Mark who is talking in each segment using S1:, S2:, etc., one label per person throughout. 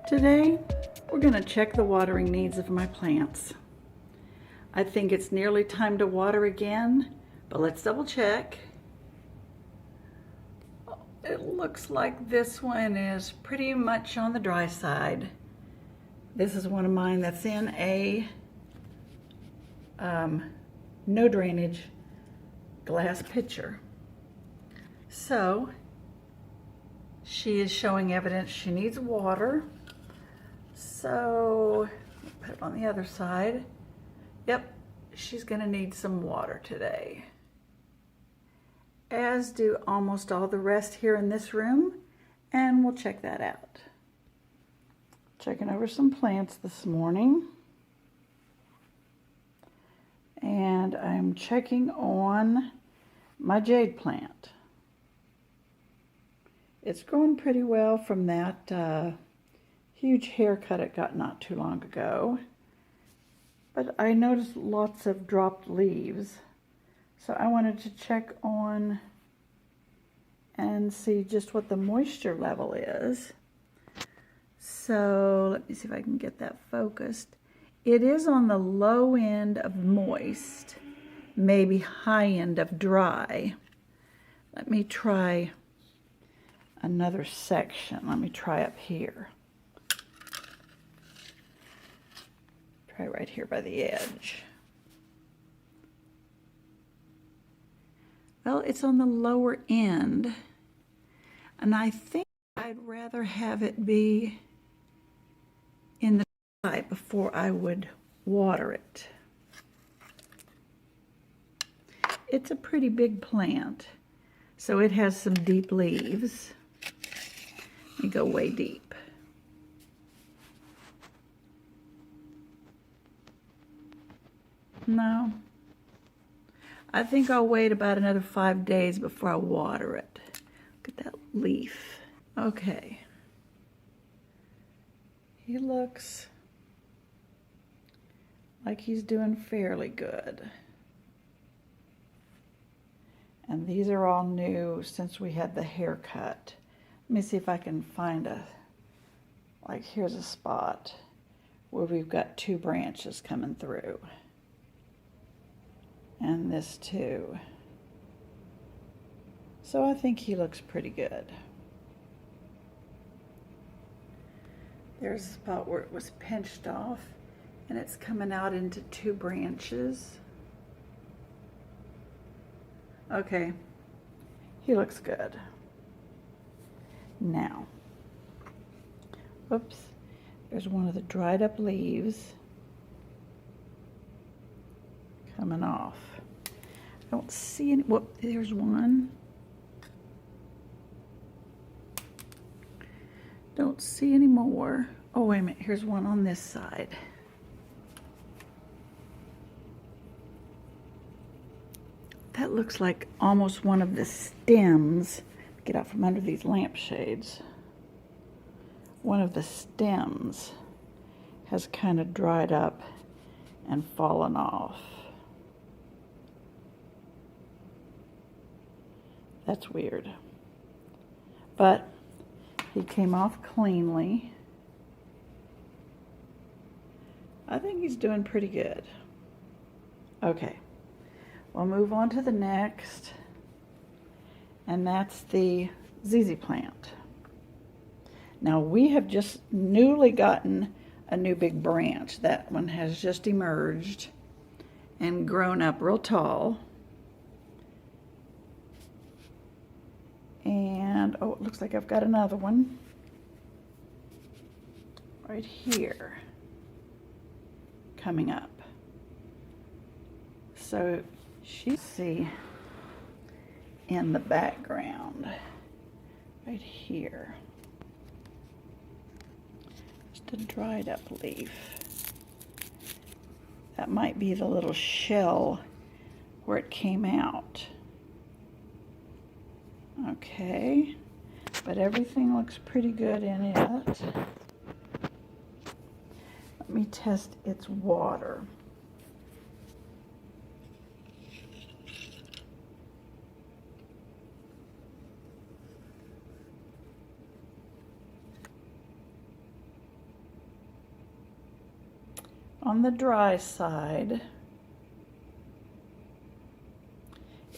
S1: Today, we're going to check the watering needs of my plants. I think it's nearly time to water again, but let's double check. It looks like this one is pretty much on the dry side. This is one of mine that's in a no drainage glass pitcher. So, she is showing evidence she needs water. So, put it on the other side. Yep, she's gonna need some water today. As do almost all the rest here in this room, and we'll check that out. Checking over some plants this morning. And I'm checking on my jade plant. It's growing pretty well from that huge haircut it got not too long ago. But I noticed lots of dropped leaves. So I wanted to check on and see just what the moisture level is. So let me see if I can get that focused. It is on the low end of moist, maybe high end of dry. Let me try another section. Let me try up here. Try right here by the edge. Well, it's on the lower end, and I think I'd rather have it be in the dry before I would water it. It's a pretty big plant, so it has some deep leaves. Let me go way deep. No. I think I'll wait about another 5 days before I water it. Look at that leaf. Okay. He looks like he's doing fairly good. And these are all new since we had the haircut. Let me see if I can find like here's a spot where we've got 2 branches coming through. And this too. So I think he looks pretty good. There's a spot where it was pinched off and it's coming out into 2 branches. Okay, he looks good. Now, whoops, there's one of the dried up leaves coming off. I don't see any. Whoop, there's one. Don't see any more. Oh, wait a minute. Here's one on this side. That looks like almost one of the stems. Get out from under these lampshades. One of the stems has kind of dried up and fallen off. That's weird. But he came off cleanly. I think he's doing pretty good. Okay, we'll move on to the next, and that's the ZZ plant. Now we have just newly gotten a new big branch. That one has just emerged and grown up real tall. And, oh, it looks like I've got another one right here coming up. So she's see in the background right here. Just a dried up leaf. That might be the little shell where it came out. Okay, but everything looks pretty good in it. Let me test its water. On the dry side,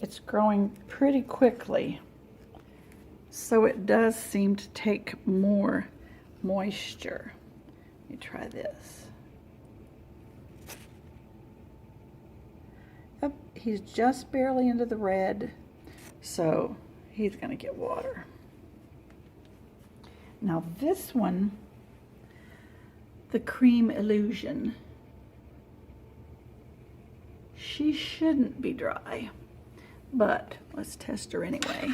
S1: it's growing pretty quickly, so it does seem to take more moisture. Let me try this. Yep, he's just barely into the red, so he's gonna get water. Now this one, the Cream Illusion, she shouldn't be dry, but let's test her anyway.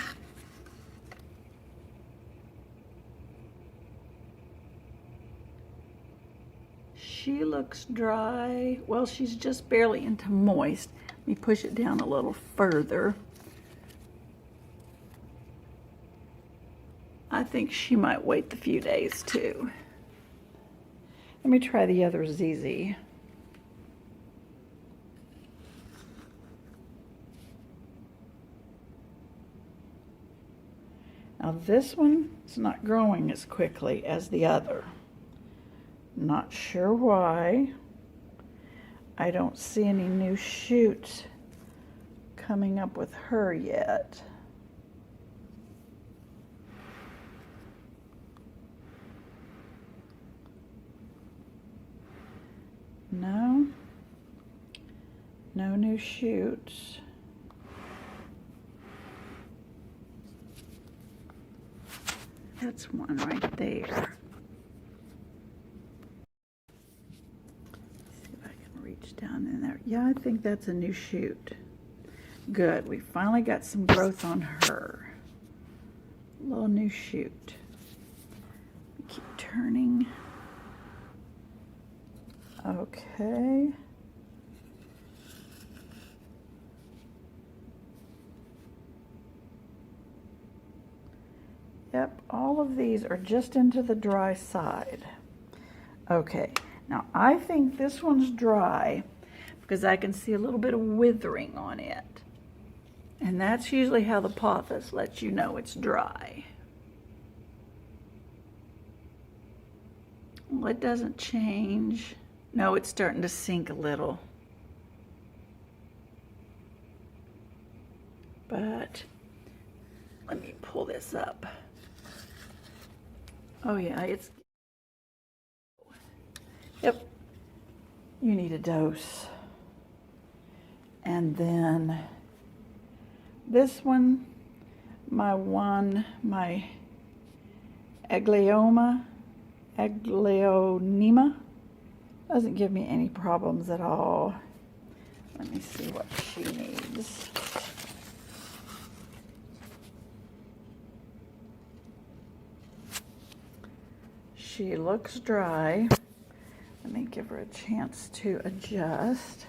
S1: She looks dry. Well, she's just barely into moist. Let me push it down a little further. I think she might wait the few days too. Let me try the other ZZ. Now this one is not growing as quickly as the other. Not sure why. I don't see any new shoots coming up with her yet. No new shoots. That's one right there. Let's see if I can reach down in there. Yeah, I think that's a new shoot. Good, we finally got some growth on her. Little new shoot. Keep turning. Okay. Yep, all of these are just into the dry side. Okay, now I think this one's dry because I can see a little bit of withering on it. And that's usually how the pothos lets you know it's dry. Well, it doesn't change. No, it's starting to sink a little. But let me pull this up. Oh yeah, it's, yep, you need a dose. And then this one, my Aglaonema, doesn't give me any problems at all. Let me see what she needs. She looks dry. Let me give her a chance to adjust.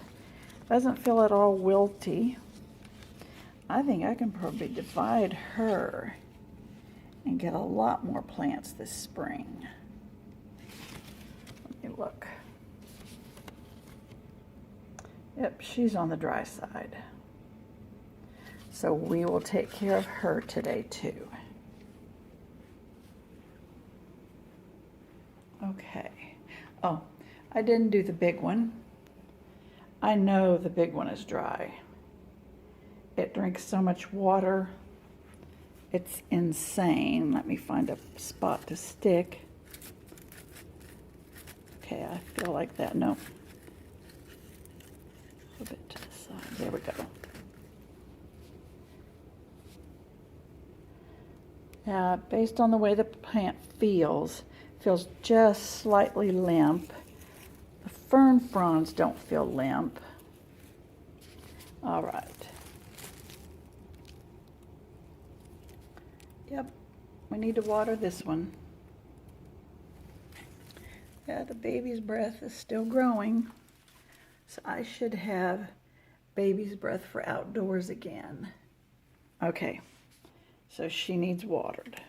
S1: Doesn't feel at all wilty. I think I can probably divide her and get a lot more plants this spring. Let me look. Yep, she's on the dry side. So we will take care of her today too. Okay. Oh, I didn't do the big one. I know the big one is dry. It drinks so much water. It's insane. Let me find a spot to stick. Okay, I feel like that. No. A bit to the side. There we go. Yeah, based on the way the plant feels just slightly limp. The fern fronds don't feel limp. All right. Yep, we need to water this one. Yeah, the baby's breath is still growing. So I should have baby's breath for outdoors again. Okay, so she needs watered.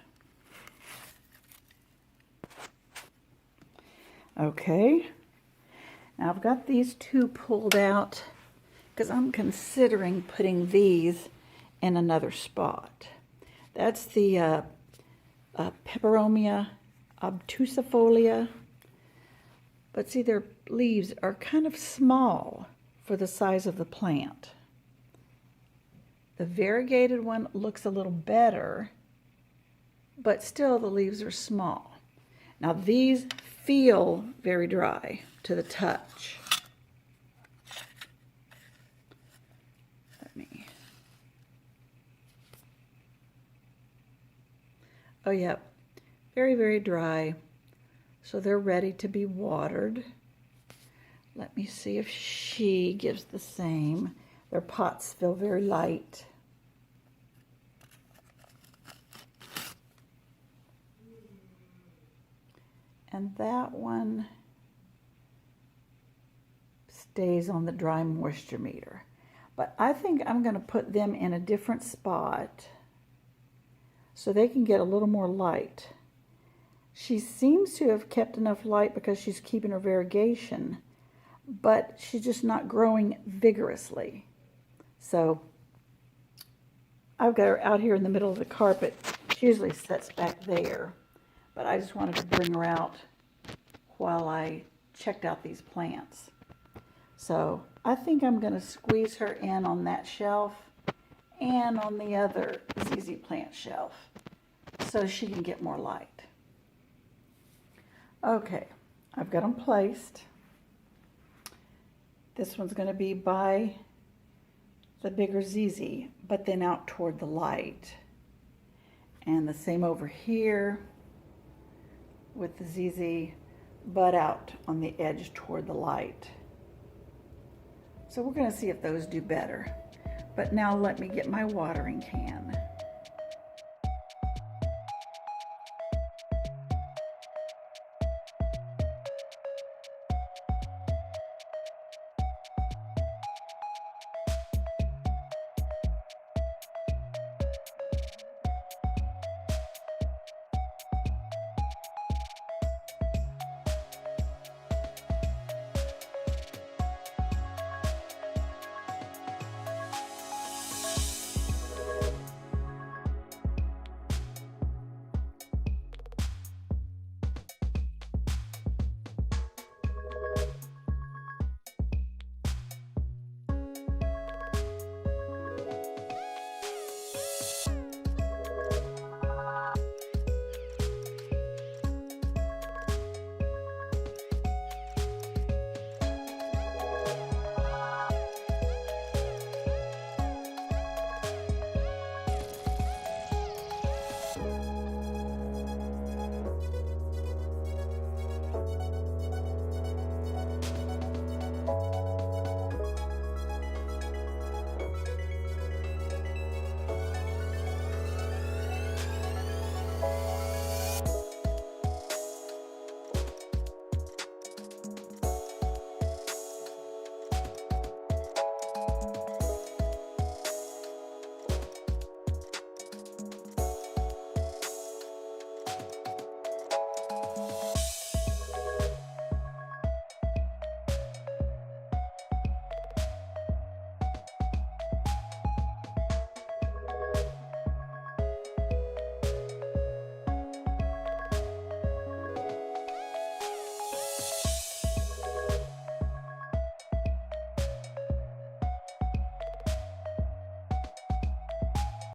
S1: Okay, now I've got these two pulled out because I'm considering putting these in another spot. That's the Peperomia obtusifolia. But see, their leaves are kind of small for the size of the plant. The variegated one looks a little better, but still the leaves are small. Now these feel very dry to the touch. Oh, yeah, very, very dry. So they're ready to be watered. Let me see if she gives the same. Their pots feel very light. And that one stays on the dry moisture meter. But I think I'm going to put them in a different spot so they can get a little more light. She seems to have kept enough light because she's keeping her variegation, but she's just not growing vigorously. So I've got her out here in the middle of the carpet. She usually sits back there, but I just wanted to bring her out while I checked out these plants. So I think I'm going to squeeze her in on that shelf and on the other ZZ plant shelf so she can get more light. Okay, I've got them placed. This one's going to be by the bigger ZZ, but then out toward the light. And the same over here with the ZZ, but out on the edge toward the light. So we're going to see if those do better. But now let me get my watering can.